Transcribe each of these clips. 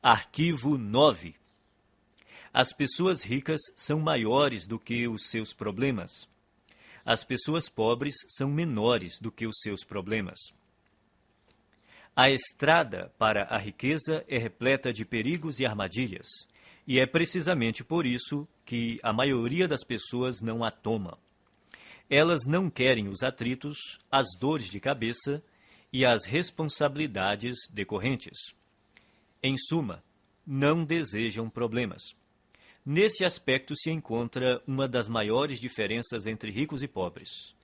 Arquivo 9. As pessoas ricas são maiores do que os seus problemas. As pessoas pobres são menores do que os seus problemas. A estrada para a riqueza é repleta de perigos e armadilhas, e é precisamente por isso que a maioria das pessoas não a toma. Elas não querem os atritos, as dores de cabeça e as responsabilidades decorrentes. Em suma, não desejam problemas. Nesse aspecto se encontra uma das maiores diferenças entre ricos e pobres.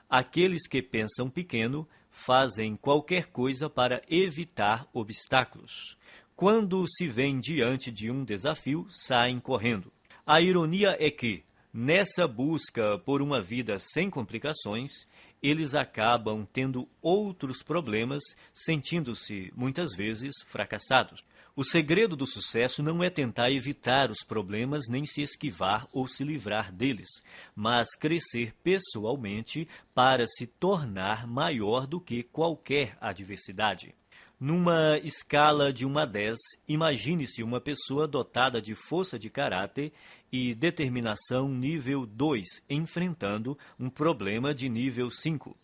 Aqueles que pensam pequeno fazem qualquer coisa para evitar obstáculos. Quando se veem diante de um desafio, saem correndo. A ironia é que, nessa busca por uma vida sem complicações, eles acabam tendo outros problemas, sentindo-se, muitas vezes, fracassados. O segredo do sucesso não é tentar evitar os problemas, nem se esquivar ou se livrar deles, mas crescer pessoalmente para se tornar maior do que qualquer adversidade. Numa escala de 1 a 10, imagine-se uma pessoa dotada de força de caráter e determinação nível 2, enfrentando um problema de nível 5.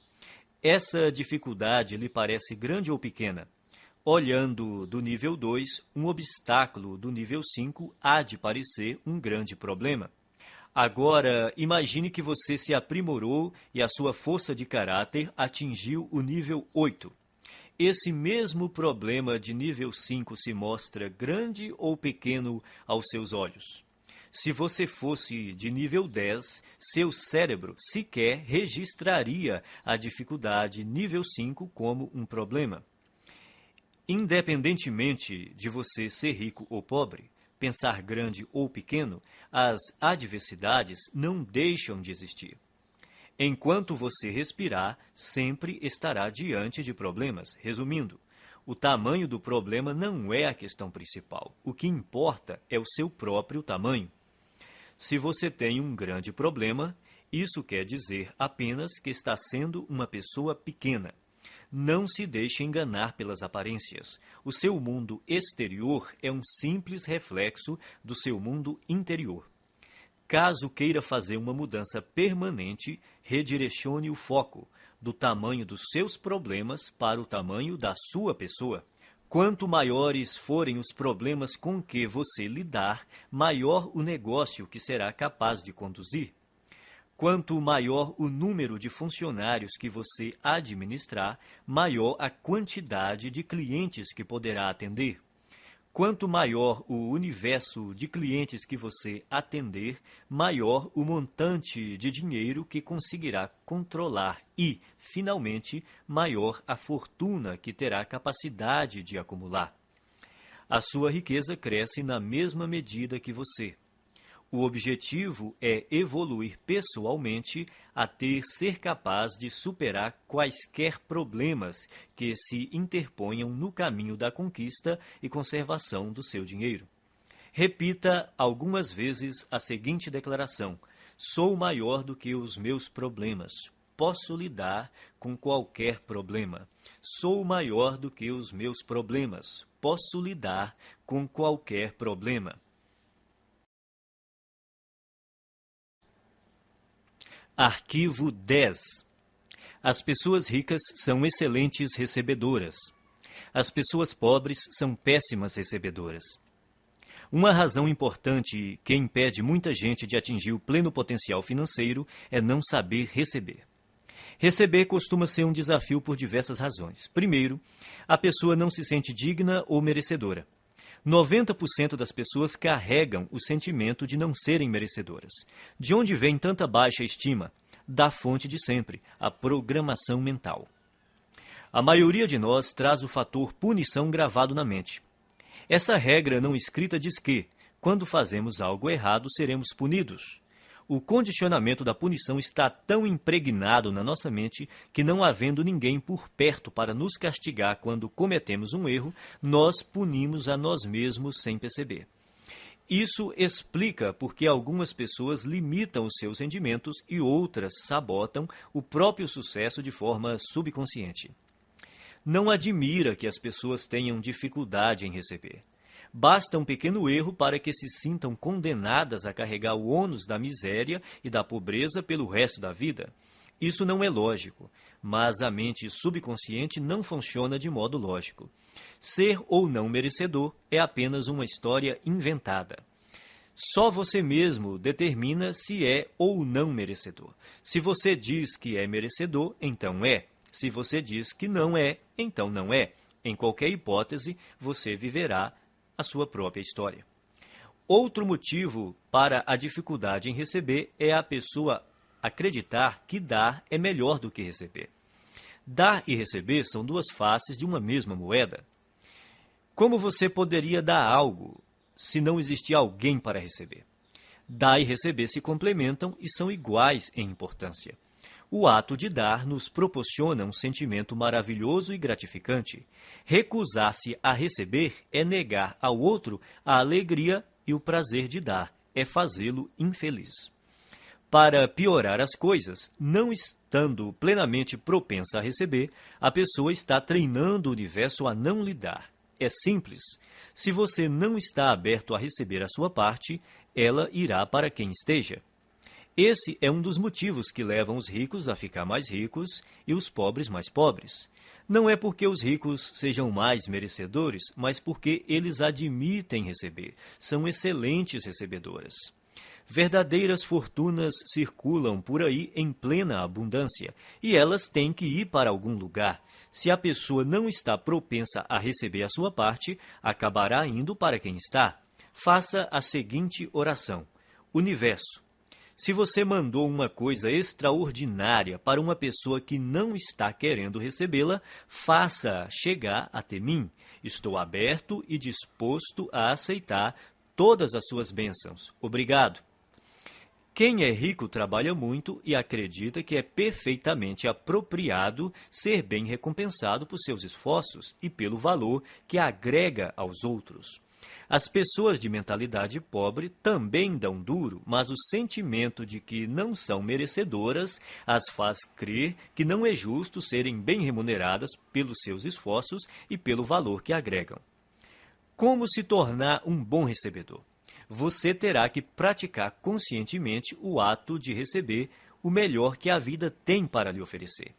Essa dificuldade lhe parece grande ou pequena? Olhando do nível 2, um obstáculo do nível 5 há de parecer um grande problema. Agora, imagine que você se aprimorou e a sua força de caráter atingiu o nível 8. Esse mesmo problema de nível 5 se mostra grande ou pequeno aos seus olhos? Se você fosse de nível 10, seu cérebro sequer registraria a dificuldade nível 5 como um problema. Independentemente de você ser rico ou pobre, pensar grande ou pequeno, as adversidades não deixam de existir. Enquanto você respirar, sempre estará diante de problemas. Resumindo, o tamanho do problema não é a questão principal. O que importa é o seu próprio tamanho. Se você tem um grande problema, isso quer dizer apenas que está sendo uma pessoa pequena. Não se deixe enganar pelas aparências. O seu mundo exterior é um simples reflexo do seu mundo interior. Caso queira fazer uma mudança permanente, redirecione o foco do tamanho dos seus problemas para o tamanho da sua pessoa. Quanto maiores forem os problemas com que você lidar, maior o negócio que será capaz de conduzir. Quanto maior o número de funcionários que você administrar, maior a quantidade de clientes que poderá atender. Quanto maior o universo de clientes que você atender, maior o montante de dinheiro que conseguirá controlar e, finalmente, maior a fortuna que terá capacidade de acumular. A sua riqueza cresce na mesma medida que você. O objetivo é evoluir pessoalmente até ser capaz de superar quaisquer problemas que se interponham no caminho da conquista e conservação do seu dinheiro. Repita algumas vezes a seguinte declaração: sou maior do que os meus problemas. Posso lidar com qualquer problema. Sou maior do que os meus problemas. Posso lidar com qualquer problema. Arquivo 10. As pessoas ricas são excelentes recebedoras. As pessoas pobres são péssimas recebedoras. Uma razão importante que impede muita gente de atingir o pleno potencial financeiro é não saber receber. Receber costuma ser um desafio por diversas razões. Primeiro, a pessoa não se sente digna ou merecedora. 90% das pessoas carregam o sentimento de não serem merecedoras. De onde vem tanta baixa estima? Da fonte de sempre, a programação mental. A maioria de nós traz o fator punição gravado na mente. Essa regra não escrita diz que, quando fazemos algo errado, seremos punidos. O condicionamento da punição está tão impregnado na nossa mente que, não havendo ninguém por perto para nos castigar quando cometemos um erro, nós punimos a nós mesmos sem perceber. Isso explica por que algumas pessoas limitam os seus rendimentos e outras sabotam o próprio sucesso de forma subconsciente. Não admira que as pessoas tenham dificuldade em receber. Basta um pequeno erro para que se sintam condenadas a carregar o ônus da miséria e da pobreza pelo resto da vida. Isso não é lógico, mas a mente subconsciente não funciona de modo lógico. Ser ou não merecedor é apenas uma história inventada. Só você mesmo determina se é ou não merecedor. Se você diz que é merecedor, então é. Se você diz que não é, então não é. Em qualquer hipótese, você viverá a sua própria história. Outro motivo para a dificuldade em receber é a pessoa acreditar que dar é melhor do que receber. Dar e receber são duas faces de uma mesma moeda. Como você poderia dar algo se não existir alguém para receber? Dar e receber se complementam e são iguais em importância. O ato de dar nos proporciona um sentimento maravilhoso e gratificante. Recusar-se a receber é negar ao outro a alegria e o prazer de dar, é fazê-lo infeliz. Para piorar as coisas, não estando plenamente propensa a receber, a pessoa está treinando o universo a não lhe dar. É simples. Se você não está aberto a receber a sua parte, ela irá para quem esteja. Esse é um dos motivos que levam os ricos a ficar mais ricos e os pobres mais pobres. Não é porque os ricos sejam mais merecedores, mas porque eles admitem receber. São excelentes recebedoras. Verdadeiras fortunas circulam por aí em plena abundância, e elas têm que ir para algum lugar. Se a pessoa não está propensa a receber a sua parte, acabará indo para quem está. Faça a seguinte oração: Universo, se você mandou uma coisa extraordinária para uma pessoa que não está querendo recebê-la, faça chegar até mim. Estou aberto e disposto a aceitar todas as suas bênçãos. Obrigado. Quem é rico trabalha muito e acredita que é perfeitamente apropriado ser bem recompensado por seus esforços e pelo valor que agrega aos outros. As pessoas de mentalidade pobre também dão duro, mas o sentimento de que não são merecedoras as faz crer que não é justo serem bem remuneradas pelos seus esforços e pelo valor que agregam. Como se tornar um bom recebedor? Você terá que praticar conscientemente o ato de receber o melhor que a vida tem para lhe oferecer.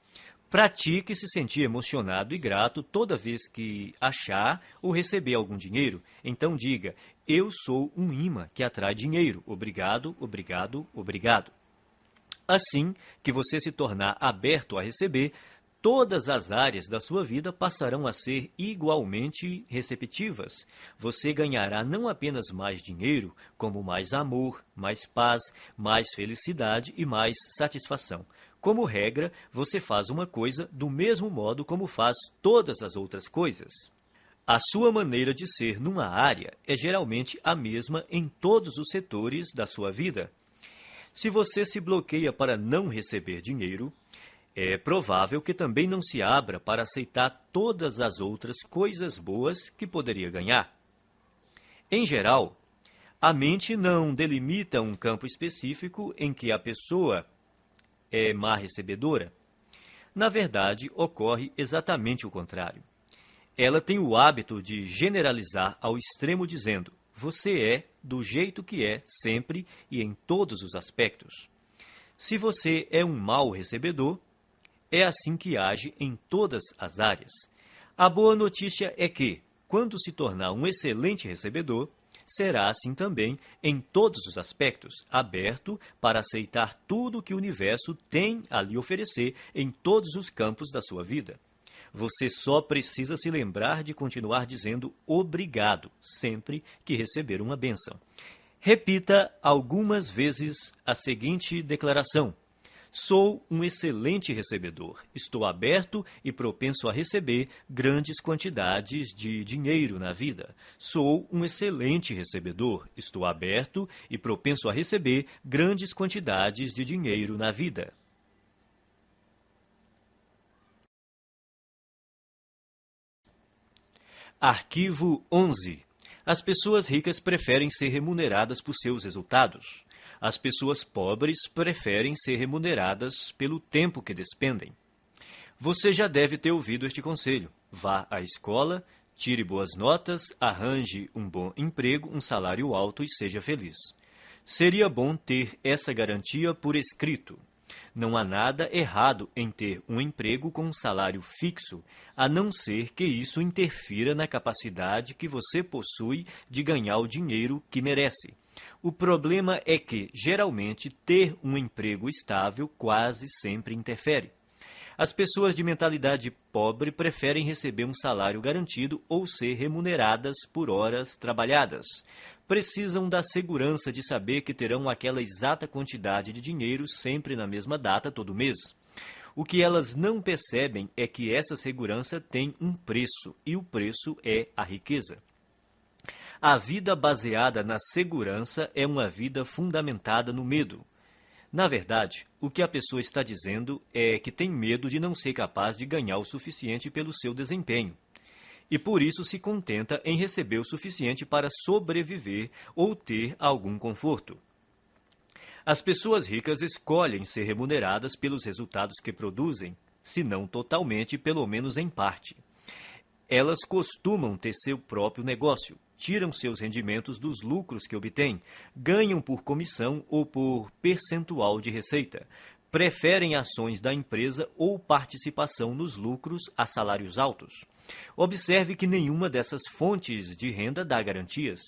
Pratique se sentir emocionado e grato toda vez que achar ou receber algum dinheiro. Então diga: eu sou um imã que atrai dinheiro. Obrigado, obrigado, obrigado. Assim que você se tornar aberto a receber, todas as áreas da sua vida passarão a ser igualmente receptivas. Você ganhará não apenas mais dinheiro, como mais amor, mais paz, mais felicidade e mais satisfação. Como regra, você faz uma coisa do mesmo modo como faz todas as outras coisas. A sua maneira de ser numa área é geralmente a mesma em todos os setores da sua vida. Se você se bloqueia para não receber dinheiro, é provável que também não se abra para aceitar todas as outras coisas boas que poderia ganhar. Em geral, a mente não delimita um campo específico em que a pessoa é má recebedora. Na verdade, ocorre exatamente o contrário. Ela tem o hábito de generalizar ao extremo dizendo: você é do jeito que é, sempre e em todos os aspectos. Se você é um mau recebedor, é assim que age em todas as áreas. A boa notícia é que, quando se tornar um excelente recebedor, será assim também em todos os aspectos, aberto para aceitar tudo que o universo tem a lhe oferecer em todos os campos da sua vida. Você só precisa se lembrar de continuar dizendo obrigado sempre que receber uma bênção. Repita algumas vezes a seguinte declaração: sou um excelente recebedor. Estou aberto e propenso a receber grandes quantidades de dinheiro na vida. Sou um excelente recebedor. Estou aberto e propenso a receber grandes quantidades de dinheiro na vida. Arquivo 11. As pessoas ricas preferem ser remuneradas por seus resultados. As pessoas pobres preferem ser remuneradas pelo tempo que despendem. Você já deve ter ouvido este conselho: vá à escola, Tire boas notas, arranje um bom emprego, um salário alto e seja feliz. Seria bom ter essa garantia por escrito. Não há nada errado em ter um emprego com um salário fixo, a não ser que isso interfira na capacidade que você possui de ganhar o dinheiro que merece. O problema é que, geralmente, ter um emprego estável quase sempre interfere. As pessoas de mentalidade pobre preferem receber um salário garantido ou ser remuneradas por horas trabalhadas. Precisam da segurança de saber que terão aquela exata quantidade de dinheiro sempre na mesma data todo mês. O que elas não percebem é que essa segurança tem um preço, e o preço é a riqueza. A vida baseada na segurança é uma vida fundamentada no medo. Na verdade, o que a pessoa está dizendo é que tem medo de não ser capaz de ganhar o suficiente pelo seu desempenho. E por isso se contenta em receber o suficiente para sobreviver ou ter algum conforto. As pessoas ricas escolhem ser remuneradas pelos resultados que produzem, se não totalmente, pelo menos em parte. Elas costumam ter seu próprio negócio, tiram seus rendimentos dos lucros que obtêm, ganham por comissão ou por percentual de receita, preferem ações da empresa ou participação nos lucros a salários altos. Observe que nenhuma dessas fontes de renda dá garantias.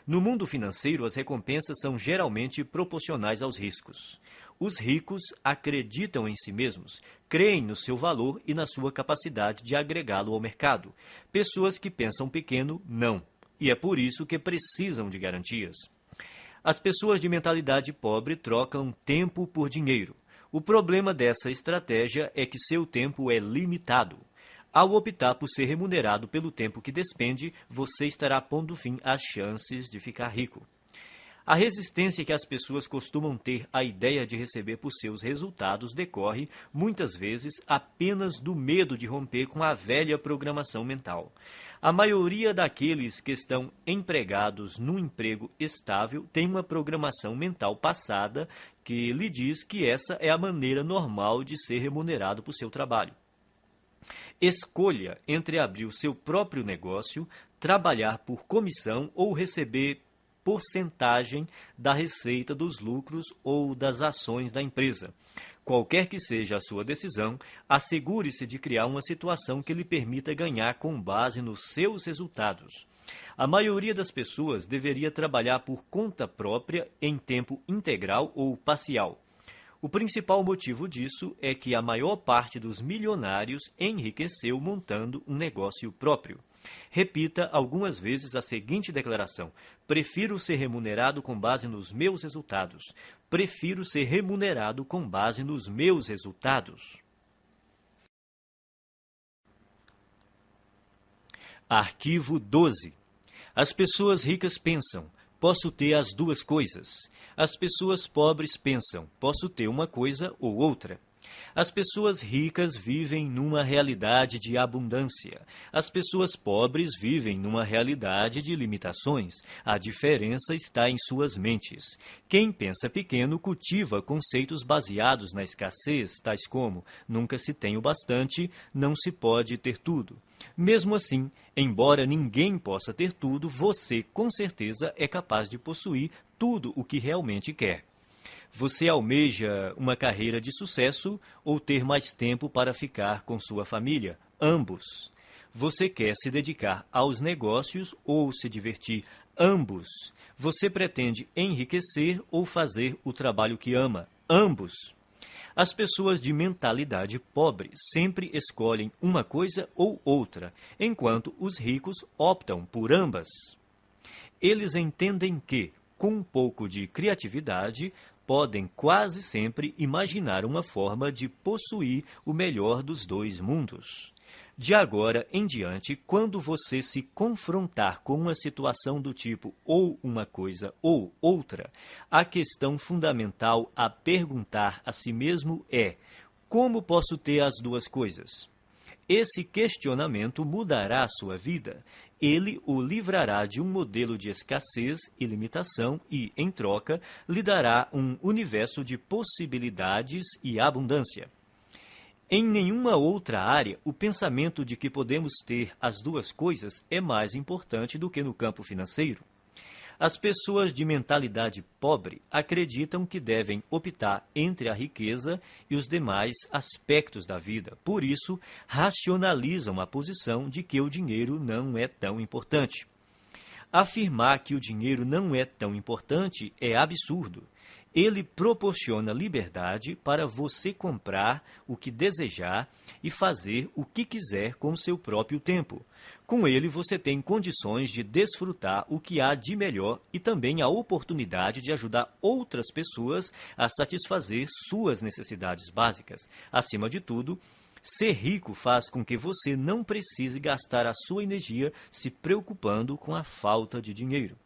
No mundo financeiro, as recompensas são geralmente proporcionais aos riscos. Os ricos acreditam em si mesmos, creem no seu valor e na sua capacidade de agregá-lo ao mercado. Pessoas que pensam pequeno, não. E é por isso que precisam de garantias. As pessoas de mentalidade pobre trocam tempo por dinheiro. O problema dessa estratégia é que seu tempo é limitado. Ao optar por ser remunerado pelo tempo que despende, você estará pondo fim às chances de ficar rico. A resistência que as pessoas costumam ter à ideia de receber por seus resultados decorre, muitas vezes, apenas do medo de romper com a velha programação mental. A maioria daqueles que estão empregados num emprego estável tem uma programação mental passada que lhe diz que essa é a maneira normal de ser remunerado por seu trabalho. Escolha entre abrir o seu próprio negócio, trabalhar por comissão ou receber porcentagem da receita dos lucros ou das ações da empresa. Qualquer que seja a sua decisão, assegure-se de criar uma situação que lhe permita ganhar com base nos seus resultados. A maioria das pessoas deveria trabalhar por conta própria em tempo integral ou parcial. O principal motivo disso é que a maior parte dos milionários enriqueceu montando um negócio próprio. Repita algumas vezes a seguinte declaração: prefiro ser remunerado com base nos meus resultados. Prefiro ser remunerado com base nos meus resultados. Arquivo 12. As pessoas ricas pensam: posso ter as duas coisas. As pessoas pobres pensam: posso ter uma coisa ou outra. As pessoas ricas vivem numa realidade de abundância. As pessoas pobres vivem numa realidade de limitações. A diferença está em suas mentes. Quem pensa pequeno cultiva conceitos baseados na escassez, tais como: nunca se tem o bastante, não se pode ter tudo. Mesmo assim, embora ninguém possa ter tudo, você, com certeza, é capaz de possuir tudo o que realmente quer. Você almeja uma carreira de sucesso ou ter mais tempo para ficar com sua família? Ambos. Você quer se dedicar aos negócios ou se divertir? Ambos. Você pretende enriquecer ou fazer o trabalho que ama? Ambos. As pessoas de mentalidade pobre sempre escolhem uma coisa ou outra, enquanto os ricos optam por ambas. Eles entendem que, com um pouco de criatividade, podem quase sempre imaginar uma forma de possuir o melhor dos dois mundos. De agora em diante, quando você se confrontar com uma situação do tipo ou uma coisa ou outra, a questão fundamental a perguntar a si mesmo é: como posso ter as duas coisas? Esse questionamento mudará a sua vida. Ele o livrará de um modelo de escassez e limitação e, em troca, lhe dará um universo de possibilidades e abundância. Em nenhuma outra área, o pensamento de que podemos ter as duas coisas é mais importante do que no campo financeiro. As pessoas de mentalidade pobre acreditam que devem optar entre a riqueza e os demais aspectos da vida. Por isso, racionalizam a posição de que o dinheiro não é tão importante. Afirmar que o dinheiro não é tão importante é absurdo. Ele proporciona liberdade para você comprar o que desejar e fazer o que quiser com seu próprio tempo. Com ele, você tem condições de desfrutar o que há de melhor e também a oportunidade de ajudar outras pessoas a satisfazer suas necessidades básicas. Acima de tudo, ser rico faz com que você não precise gastar a sua energia se preocupando com a falta de dinheiro.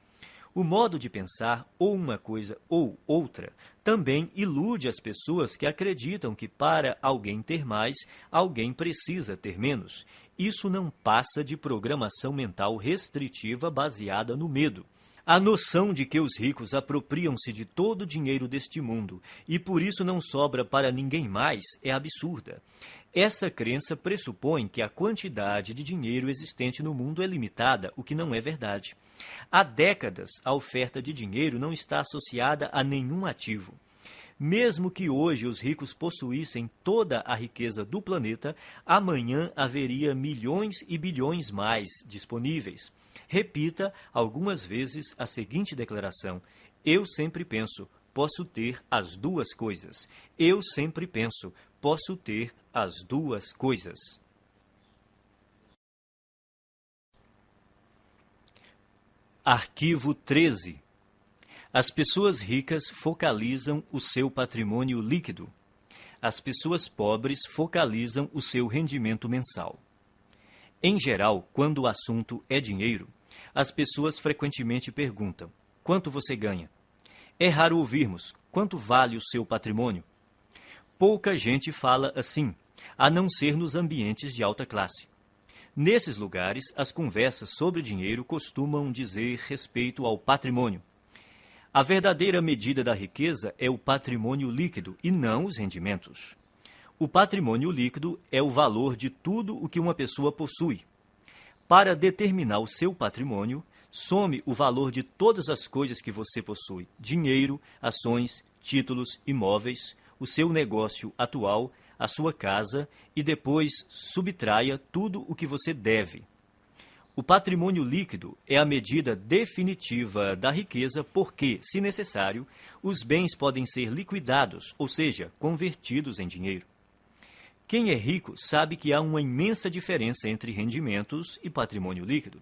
O modo de pensar, ou uma coisa ou outra, também ilude as pessoas que acreditam que para alguém ter mais, alguém precisa ter menos. Isso não passa de programação mental restritiva baseada no medo. A noção de que os ricos apropriam-se de todo o dinheiro deste mundo e por isso não sobra para ninguém mais é absurda. Essa crença pressupõe que a quantidade de dinheiro existente no mundo é limitada, o que não é verdade. Há décadas, a oferta de dinheiro não está associada a nenhum ativo. Mesmo que hoje os ricos possuíssem toda a riqueza do planeta, amanhã haveria milhões e bilhões mais disponíveis. Repita algumas vezes a seguinte declaração: eu sempre penso, posso ter as duas coisas. Eu sempre penso, posso ter as duas coisas. Arquivo 13. As pessoas ricas focalizam o seu patrimônio líquido. As pessoas pobres focalizam o seu rendimento mensal. Em geral, quando o assunto é dinheiro, as pessoas frequentemente perguntam: quanto você ganha? É raro ouvirmos: quanto vale o seu patrimônio? Pouca gente fala assim, a não ser nos ambientes de alta classe. Nesses lugares, as conversas sobre dinheiro costumam dizer respeito ao patrimônio. A verdadeira medida da riqueza é o patrimônio líquido e não os rendimentos. O patrimônio líquido é o valor de tudo o que uma pessoa possui. Para determinar o seu patrimônio, some o valor de todas as coisas que você possui: dinheiro, ações, títulos, imóveis, o seu negócio atual, a sua casa, e depois subtraia tudo o que você deve. O patrimônio líquido é a medida definitiva da riqueza porque, se necessário, os bens podem ser liquidados, ou seja, convertidos em dinheiro. Quem é rico sabe que há uma imensa diferença entre rendimentos e patrimônio líquido.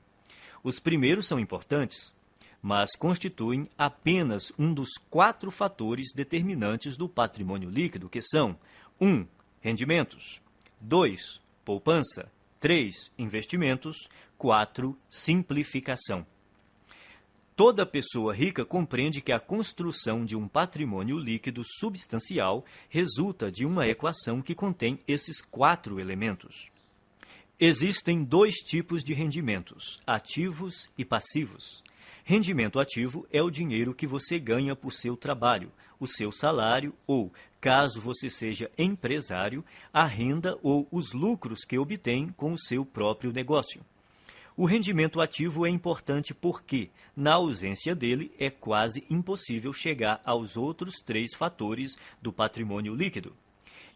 Os primeiros são importantes, mas constituem apenas um dos 4 fatores determinantes do patrimônio líquido, que são 1. Rendimentos, 2. Poupança, 3. Investimentos, 4. Simplificação. Toda pessoa rica compreende que a construção de um patrimônio líquido substancial resulta de uma equação que contém esses 4 elementos. Existem 2 tipos de rendimentos: ativos e passivos. Rendimento ativo é o dinheiro que você ganha por seu trabalho, o seu salário ou, caso você seja empresário, a renda ou os lucros que obtém com o seu próprio negócio. O rendimento ativo é importante porque, na ausência dele, é quase impossível chegar aos outros 3 fatores do patrimônio líquido.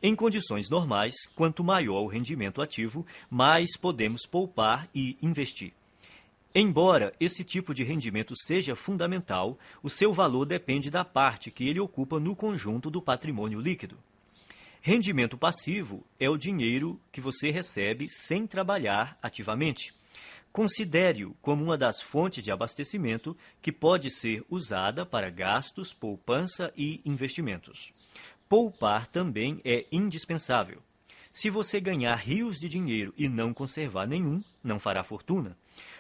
Em condições normais, quanto maior o rendimento ativo, mais podemos poupar e investir. Embora esse tipo de rendimento seja fundamental, o seu valor depende da parte que ele ocupa no conjunto do patrimônio líquido. Rendimento passivo é o dinheiro que você recebe sem trabalhar ativamente. Considere-o como uma das fontes de abastecimento que pode ser usada para gastos, poupança e investimentos. Poupar também é indispensável. Se você ganhar rios de dinheiro e não conservar nenhum, não fará fortuna.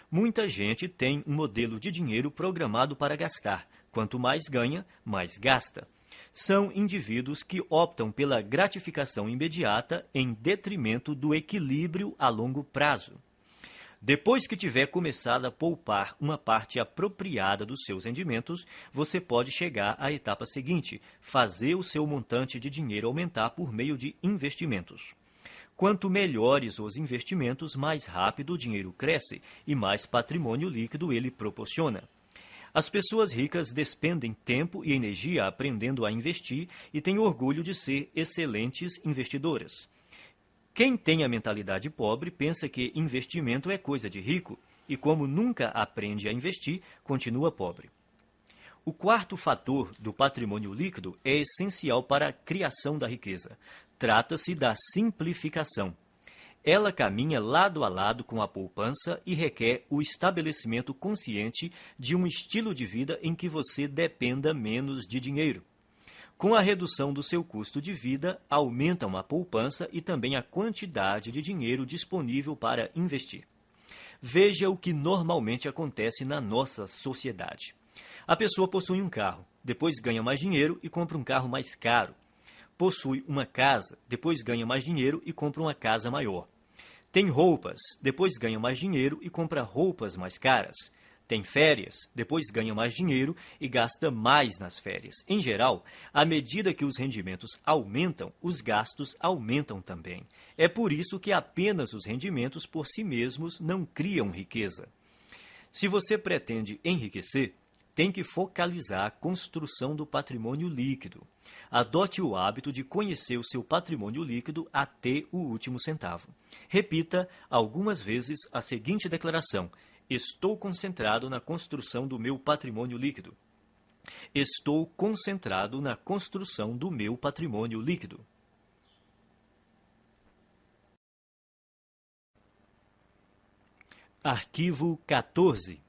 Muita gente tem um modelo de dinheiro programado para gastar. Quanto mais ganha, mais gasta. São indivíduos que optam pela gratificação imediata em detrimento do equilíbrio a longo prazo. Depois que tiver começado a poupar uma parte apropriada dos seus rendimentos, você pode chegar à etapa seguinte: fazer o seu montante de dinheiro aumentar por meio de investimentos. Quanto melhores os investimentos, mais rápido o dinheiro cresce e mais patrimônio líquido ele proporciona. As pessoas ricas despendem tempo e energia aprendendo a investir e têm orgulho de ser excelentes investidoras. Quem tem a mentalidade pobre pensa que investimento é coisa de rico e, como nunca aprende a investir, continua pobre. O quarto fator do patrimônio líquido é essencial para a criação da riqueza. Trata-se da simplificação. Ela caminha lado a lado com a poupança e requer o estabelecimento consciente de um estilo de vida em que você dependa menos de dinheiro. Com a redução do seu custo de vida, aumentam a poupança e também a quantidade de dinheiro disponível para investir. Veja o que normalmente acontece na nossa sociedade. A pessoa possui um carro, depois ganha mais dinheiro e compra um carro mais caro. Possui uma casa, depois ganha mais dinheiro e compra uma casa maior. Tem roupas, depois ganha mais dinheiro e compra roupas mais caras. Tem férias, depois ganha mais dinheiro e gasta mais nas férias. Em geral, à medida que os rendimentos aumentam, os gastos aumentam também. É por isso que apenas os rendimentos por si mesmos não criam riqueza. Se você pretende enriquecer, tem que focalizar a construção do patrimônio líquido. Adote o hábito de conhecer o seu patrimônio líquido até o último centavo. Repita algumas vezes a seguinte declaração: estou concentrado na construção do meu patrimônio líquido. Estou concentrado na construção do meu patrimônio líquido. Arquivo 14.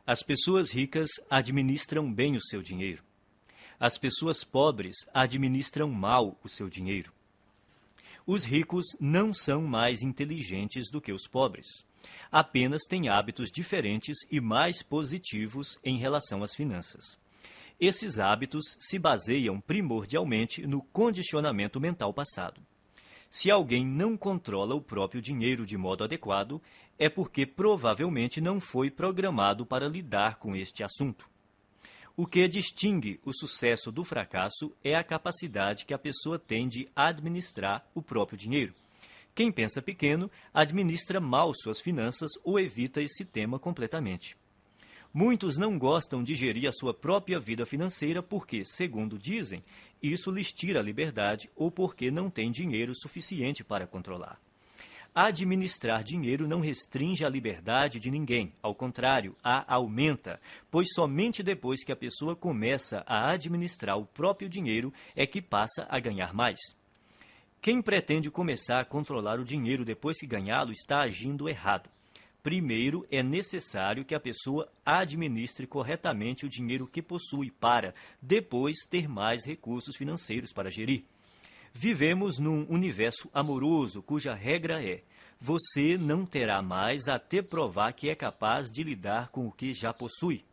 As pessoas ricas administram bem o seu dinheiro. As pessoas pobres administram mal o seu dinheiro. Os ricos não são mais inteligentes do que os pobres. Apenas têm hábitos diferentes e mais positivos em relação às finanças. Esses hábitos se baseiam primordialmente no condicionamento mental passado. Se alguém não controla o próprio dinheiro de modo adequado, é porque provavelmente não foi programado para lidar com este assunto. O que distingue o sucesso do fracasso é a capacidade que a pessoa tem de administrar o próprio dinheiro. Quem pensa pequeno administra mal suas finanças ou evita esse tema completamente. Muitos não gostam de gerir a sua própria vida financeira porque, segundo dizem, isso lhes tira a liberdade ou porque não têm dinheiro suficiente para controlar. Administrar dinheiro não restringe a liberdade de ninguém, ao contrário, a aumenta, pois somente depois que a pessoa começa a administrar o próprio dinheiro é que passa a ganhar mais. Quem pretende começar a controlar o dinheiro depois que ganhá-lo está agindo errado. Primeiro, é necessário que a pessoa administre corretamente o dinheiro que possui para, depois, ter mais recursos financeiros para gerir. Vivemos num universo amoroso cuja regra é: você não terá mais até provar que é capaz de lidar com o que já possui.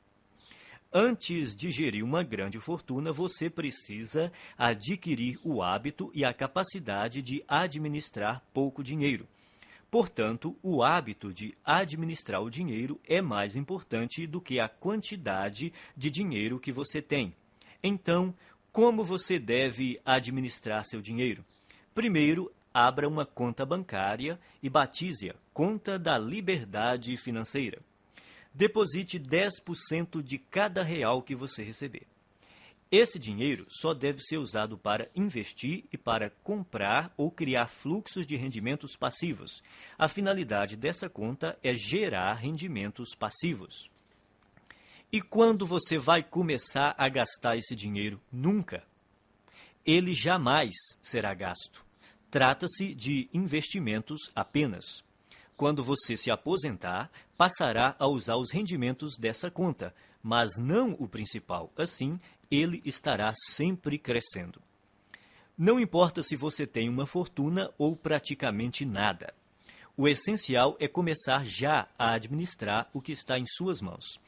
Antes de gerir uma grande fortuna, você precisa adquirir o hábito e a capacidade de administrar pouco dinheiro. Portanto, o hábito de administrar o dinheiro é mais importante do que a quantidade de dinheiro que você tem. Então, como você deve administrar seu dinheiro? Primeiro, abra uma conta bancária e batize-a Conta da Liberdade Financeira. Deposite 10% de cada real que você receber. Esse dinheiro só deve ser usado para investir e para comprar ou criar fluxos de rendimentos passivos. A finalidade dessa conta é gerar rendimentos passivos. E quando você vai começar a gastar esse dinheiro? Nunca. Ele jamais será gasto. Trata-se de investimentos apenas. Quando você se aposentar, passará a usar os rendimentos dessa conta, mas não o principal. Assim, ele estará sempre crescendo. Não importa se você tem uma fortuna ou praticamente nada. O essencial é começar já a administrar o que está em suas mãos.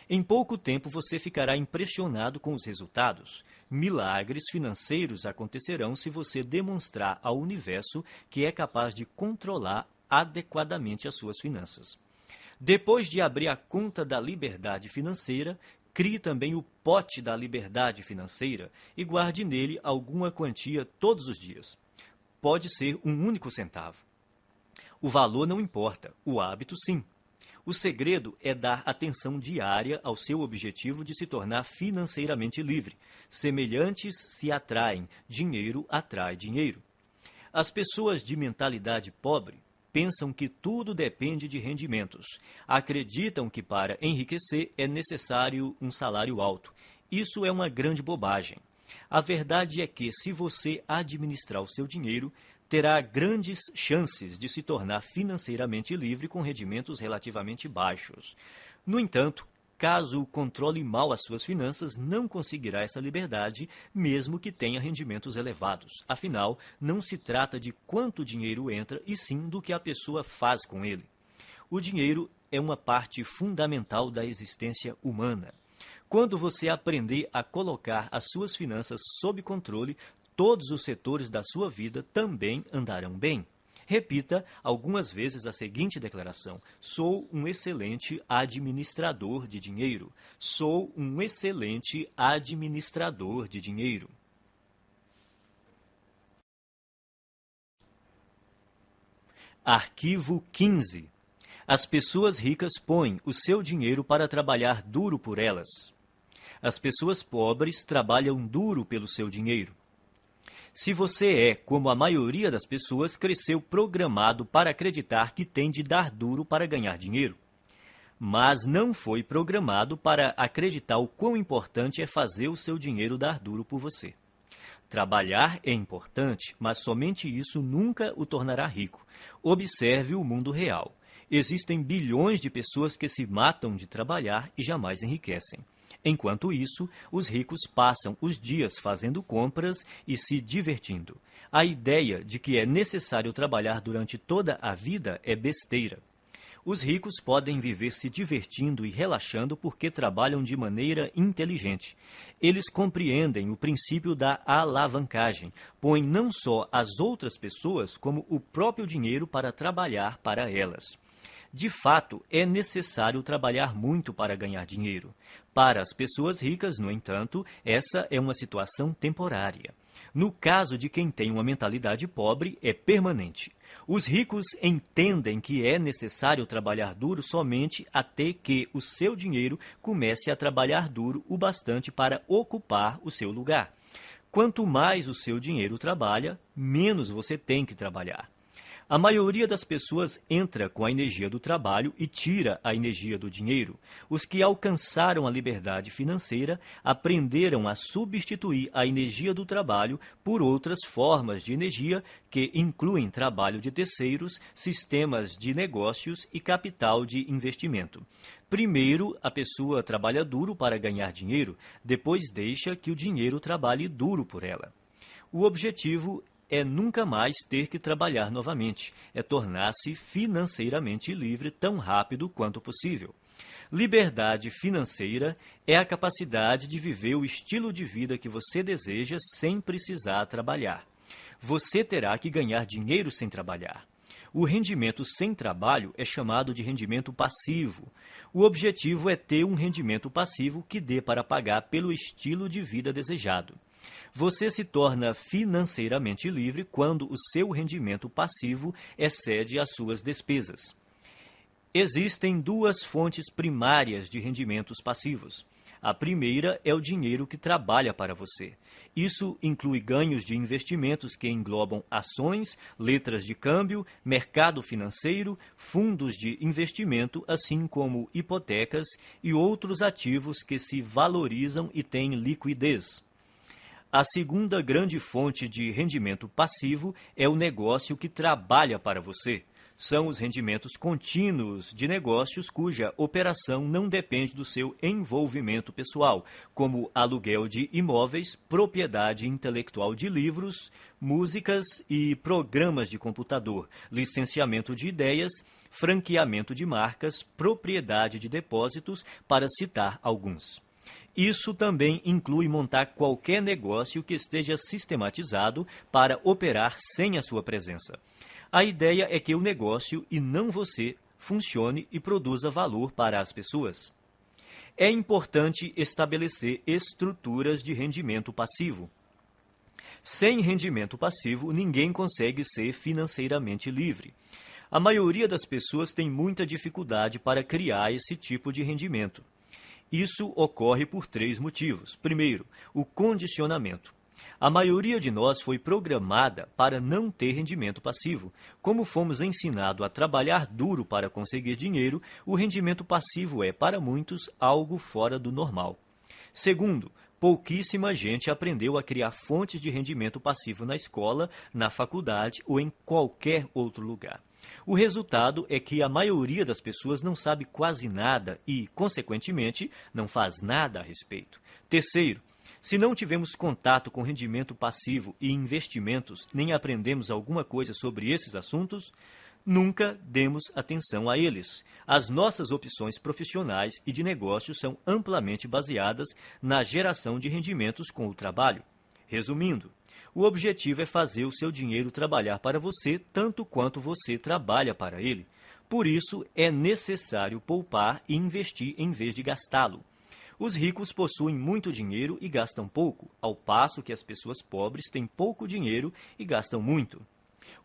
Em pouco tempo você ficará impressionado com os resultados. Milagres financeiros acontecerão se você demonstrar ao universo que é capaz de controlar adequadamente as suas finanças. Depois de abrir a conta da liberdade financeira, crie também o pote da liberdade financeira e guarde nele alguma quantia todos os dias. pode ser um único centavo. O valor não importa, o hábito sim. O segredo é dar atenção diária ao seu objetivo de se tornar financeiramente livre. Semelhantes se atraem, dinheiro atrai dinheiro. As pessoas de mentalidade pobre pensam que tudo depende de rendimentos. Acreditam que para enriquecer é necessário um salário alto. Isso é uma grande bobagem. A verdade é que, se você administrar o seu dinheiro, terá grandes chances de se tornar financeiramente livre com rendimentos relativamente baixos. No entanto, caso controle mal as suas finanças, não conseguirá essa liberdade, mesmo que tenha rendimentos elevados. Afinal, não se trata de quanto dinheiro entra, e sim do que a pessoa faz com ele. O dinheiro é uma parte fundamental da existência humana. Quando você aprender a colocar as suas finanças sob controle, todos os setores da sua vida também andarão bem. Repita algumas vezes a seguinte declaração: sou um excelente administrador de dinheiro. Sou um excelente administrador de dinheiro. Arquivo 15. As pessoas ricas põem o seu dinheiro para trabalhar duro por elas. As pessoas pobres trabalham duro pelo seu dinheiro. Se você é, como a maioria das pessoas, cresceu programado para acreditar que tem de dar duro para ganhar dinheiro. Mas não foi programado para acreditar o quão importante é fazer o seu dinheiro dar duro por você. Trabalhar é importante, mas somente isso nunca o tornará rico. Observe o mundo real. Existem bilhões de pessoas que se matam de trabalhar e jamais enriquecem. Enquanto isso, os ricos passam os dias fazendo compras e se divertindo. A ideia de que é necessário trabalhar durante toda a vida é besteira. Os ricos podem viver se divertindo e relaxando porque trabalham de maneira inteligente. Eles compreendem o princípio da alavancagem, põem não só as outras pessoas, como o próprio dinheiro para trabalhar para elas. De fato, é necessário trabalhar muito para ganhar dinheiro. Para as pessoas ricas, no entanto, essa é uma situação temporária. No caso de quem tem uma mentalidade pobre, é permanente. Os ricos entendem que é necessário trabalhar duro somente até que o seu dinheiro comece a trabalhar duro o bastante para ocupar o seu lugar. Quanto mais o seu dinheiro trabalha, menos você tem que trabalhar. A maioria das pessoas entra com a energia do trabalho e tira a energia do dinheiro. Os que alcançaram a liberdade financeira aprenderam a substituir a energia do trabalho por outras formas de energia que incluem trabalho de terceiros, sistemas de negócios e capital de investimento. Primeiro, a pessoa trabalha duro para ganhar dinheiro, depois deixa que o dinheiro trabalhe duro por ela. O objetivo é nunca mais ter que trabalhar novamente, é tornar-se financeiramente livre tão rápido quanto possível. Liberdade financeira é a capacidade de viver o estilo de vida que você deseja sem precisar trabalhar. Você terá que ganhar dinheiro sem trabalhar. O rendimento sem trabalho é chamado de rendimento passivo. O objetivo é ter um rendimento passivo que dê para pagar pelo estilo de vida desejado. Você se torna financeiramente livre quando o seu rendimento passivo excede as suas despesas. Existem duas fontes primárias de rendimentos passivos. A primeira é o dinheiro que trabalha para você. Isso inclui ganhos de investimentos que englobam ações, letras de câmbio, mercado financeiro, fundos de investimento, assim como hipotecas e outros ativos que se valorizam e têm liquidez. A segunda grande fonte de rendimento passivo é o negócio que trabalha para você. São os rendimentos contínuos de negócios cuja operação não depende do seu envolvimento pessoal, como aluguel de imóveis, propriedade intelectual de livros, músicas e programas de computador, licenciamento de ideias, franqueamento de marcas, propriedade de depósitos, para citar alguns. Isso também inclui montar qualquer negócio que esteja sistematizado para operar sem a sua presença. A ideia é que o negócio, e não você, funcione e produza valor para as pessoas. É importante estabelecer estruturas de rendimento passivo. Sem rendimento passivo, ninguém consegue ser financeiramente livre. A maioria das pessoas tem muita dificuldade para criar esse tipo de rendimento. Isso ocorre por 3 motivos. Primeiro, o condicionamento. A maioria de nós foi programada para não ter rendimento passivo. Como fomos ensinados a trabalhar duro para conseguir dinheiro, o rendimento passivo é, para muitos, algo fora do normal. Segundo, pouquíssima gente aprendeu a criar fontes de rendimento passivo na escola, na faculdade ou em qualquer outro lugar. O resultado é que a maioria das pessoas não sabe quase nada e, consequentemente, não faz nada a respeito. Terceiro, se não tivemos contato com rendimento passivo e investimentos, nem aprendemos alguma coisa sobre esses assuntos, nunca demos atenção a eles. As nossas opções profissionais e de negócios são amplamente baseadas na geração de rendimentos com o trabalho. Resumindo, o objetivo é fazer o seu dinheiro trabalhar para você tanto quanto você trabalha para ele. Por isso, é necessário poupar e investir em vez de gastá-lo. Os ricos possuem muito dinheiro e gastam pouco, ao passo que as pessoas pobres têm pouco dinheiro e gastam muito.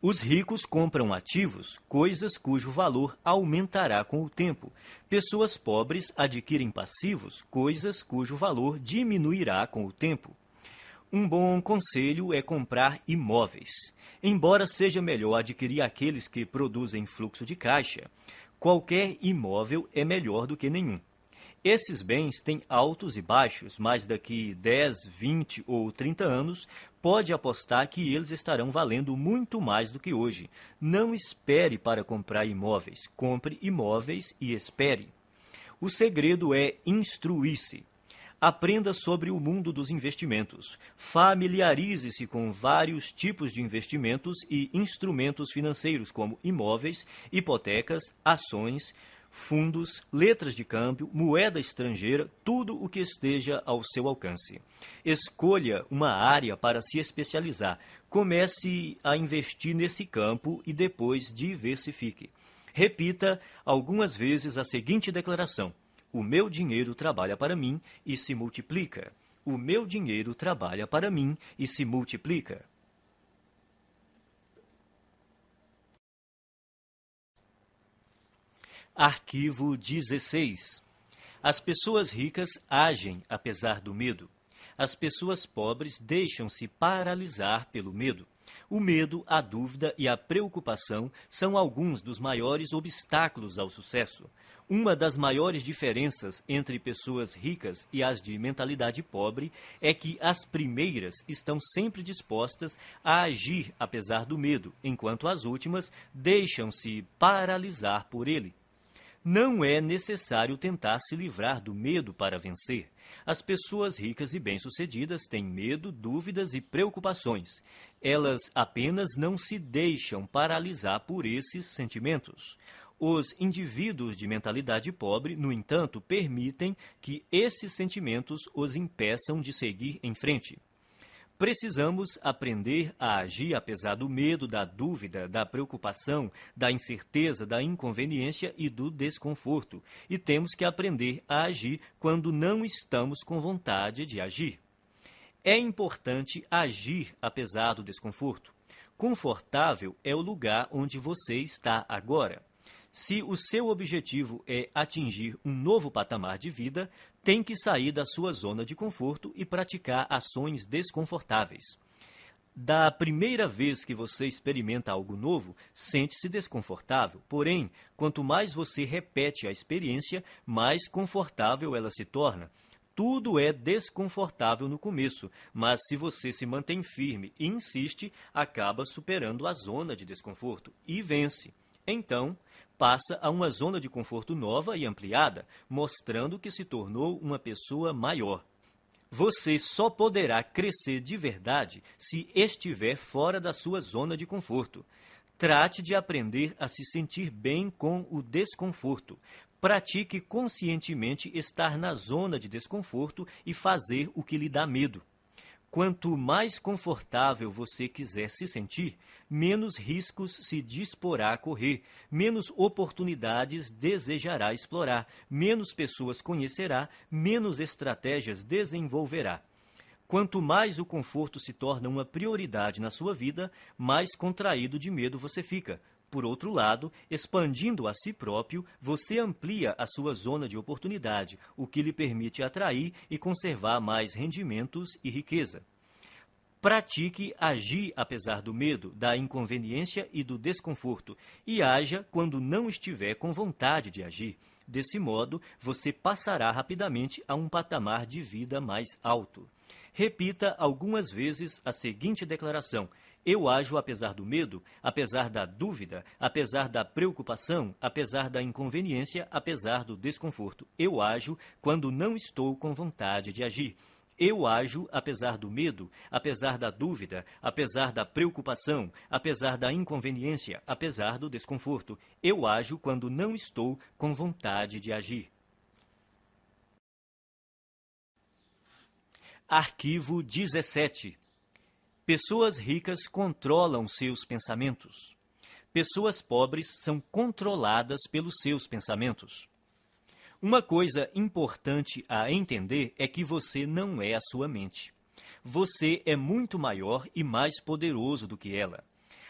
Os ricos compram ativos, coisas cujo valor aumentará com o tempo. Pessoas pobres adquirem passivos, coisas cujo valor diminuirá com o tempo. Um bom conselho é comprar imóveis. Embora seja melhor adquirir aqueles que produzem fluxo de caixa, qualquer imóvel é melhor do que nenhum. Esses bens têm altos e baixos, mas daqui 10, 20 ou 30 anos, pode apostar que eles estarão valendo muito mais do que hoje. Não espere para comprar imóveis, compre imóveis e espere. O segredo é instruir-se. Aprenda sobre o mundo dos investimentos. Familiarize-se com vários tipos de investimentos e instrumentos financeiros, como imóveis, hipotecas, ações, fundos, letras de câmbio, moeda estrangeira, tudo o que esteja ao seu alcance. Escolha uma área para se especializar. Comece a investir nesse campo e depois diversifique. Repita algumas vezes a seguinte declaração: o meu dinheiro trabalha para mim e se multiplica. O meu dinheiro trabalha para mim e se multiplica. Arquivo 16. As pessoas ricas agem apesar do medo. As pessoas pobres deixam-se paralisar pelo medo. O medo, a dúvida e a preocupação são alguns dos maiores obstáculos ao sucesso. Uma das maiores diferenças entre pessoas ricas e as de mentalidade pobre é que as primeiras estão sempre dispostas a agir apesar do medo, enquanto as últimas deixam-se paralisar por ele. Não é necessário tentar se livrar do medo para vencer. As pessoas ricas e bem-sucedidas têm medo, dúvidas e preocupações. Elas apenas não se deixam paralisar por esses sentimentos. Os indivíduos de mentalidade pobre, no entanto, permitem que esses sentimentos os impeçam de seguir em frente. Precisamos aprender a agir apesar do medo, da dúvida, da preocupação, da incerteza, da inconveniência e do desconforto. E temos que aprender a agir quando não estamos com vontade de agir. É importante agir apesar do desconforto. Confortável é o lugar onde você está agora. Se o seu objetivo é atingir um novo patamar de vida, tem que sair da sua zona de conforto e praticar ações desconfortáveis. Da primeira vez que você experimenta algo novo, sente-se desconfortável. Porém, quanto mais você repete a experiência, mais confortável ela se torna. Tudo é desconfortável no começo, mas se você se mantém firme e insiste, acaba superando a zona de desconforto e vence. Então, passa a uma zona de conforto nova e ampliada, mostrando que se tornou uma pessoa maior. Você só poderá crescer de verdade se estiver fora da sua zona de conforto. Trate de aprender a se sentir bem com o desconforto. Pratique conscientemente estar na zona de desconforto e fazer o que lhe dá medo. Quanto mais confortável você quiser se sentir, menos riscos se disporá a correr, menos oportunidades desejará explorar, menos pessoas conhecerá, menos estratégias desenvolverá. Quanto mais o conforto se torna uma prioridade na sua vida, mais contraído de medo você fica. Por outro lado, expandindo a si próprio, você amplia a sua zona de oportunidade, o que lhe permite atrair e conservar mais rendimentos e riqueza. Pratique agir apesar do medo, da inconveniência e do desconforto, e haja quando não estiver com vontade de agir. Desse modo, você passará rapidamente a um patamar de vida mais alto. Repita algumas vezes a seguinte declaração: eu ajo apesar do medo, apesar da dúvida, apesar da preocupação, apesar da inconveniência, apesar do desconforto. Eu ajo quando não estou com vontade de agir. Eu ajo apesar do medo, apesar da dúvida, apesar da preocupação, apesar da inconveniência, apesar do desconforto. Eu ajo quando não estou com vontade de agir. Arquivo 17. Pessoas ricas controlam seus pensamentos. Pessoas pobres são controladas pelos seus pensamentos. Uma coisa importante a entender é que você não é a sua mente. Você é muito maior e mais poderoso do que ela.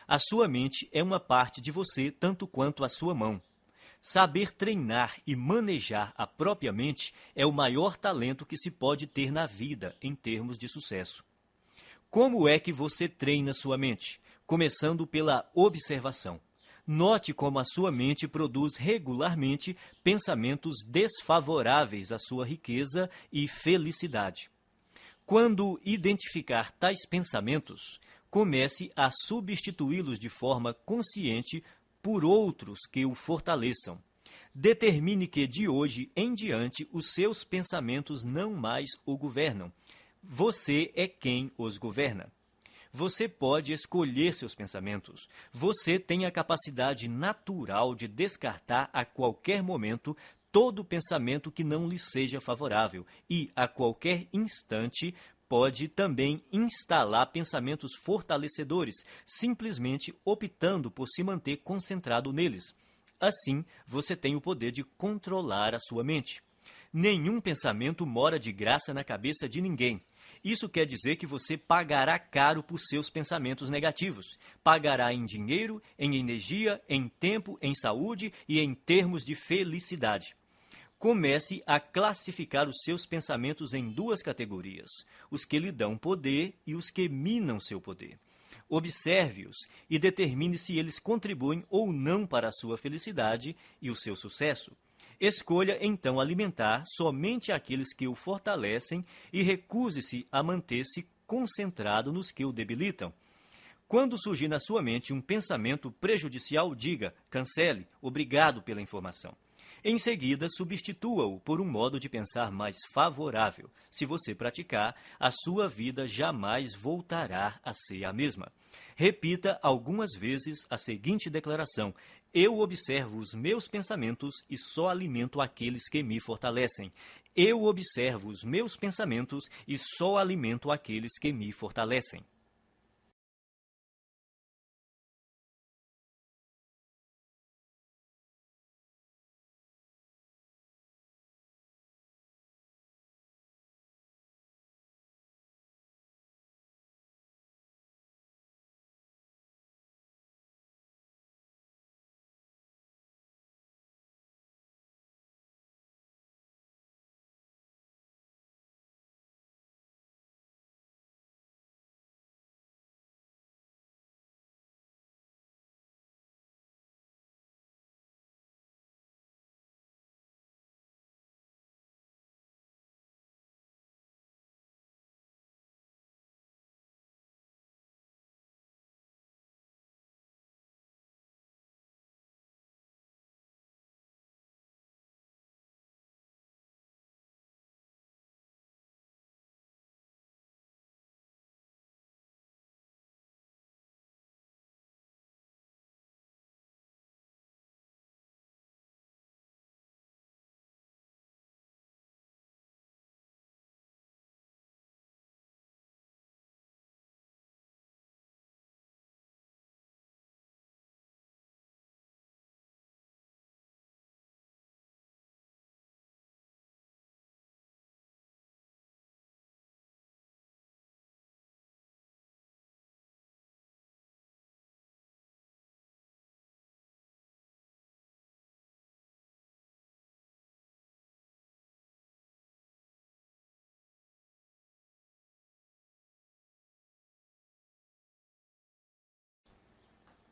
A sua mente é uma parte de você tanto quanto a sua mão. Saber treinar e manejar a própria mente é o maior talento que se pode ter na vida em termos de sucesso. Como é que você treina sua mente? Começando pela observação. Note como a sua mente produz regularmente pensamentos desfavoráveis à sua riqueza e felicidade. Quando identificar tais pensamentos, comece a substituí-los de forma consciente por outros que o fortaleçam. Determine que de hoje em diante os seus pensamentos não mais o governam. Você é quem os governa. Você pode escolher seus pensamentos. Você tem a capacidade natural de descartar a qualquer momento todo pensamento que não lhe seja favorável e, a qualquer instante, pode também instalar pensamentos fortalecedores, simplesmente optando por se manter concentrado neles. Assim, você tem o poder de controlar a sua mente. Nenhum pensamento mora de graça na cabeça de ninguém. Isso quer dizer que você pagará caro por seus pensamentos negativos. Pagará em dinheiro, em energia, em tempo, em saúde e em termos de felicidade. Comece a classificar os seus pensamentos em duas categorias: os que lhe dão poder e os que minam seu poder. Observe-os e determine se eles contribuem ou não para a sua felicidade e o seu sucesso. Escolha, então, alimentar somente aqueles que o fortalecem e recuse-se a manter-se concentrado nos que o debilitam. Quando surgir na sua mente um pensamento prejudicial, diga: cancele, obrigado pela informação. Em seguida, substitua-o por um modo de pensar mais favorável. Se você praticar, a sua vida jamais voltará a ser a mesma. Repita algumas vezes a seguinte declaração: eu observo os meus pensamentos e só alimento aqueles que me fortalecem. Eu observo os meus pensamentos e só alimento aqueles que me fortalecem.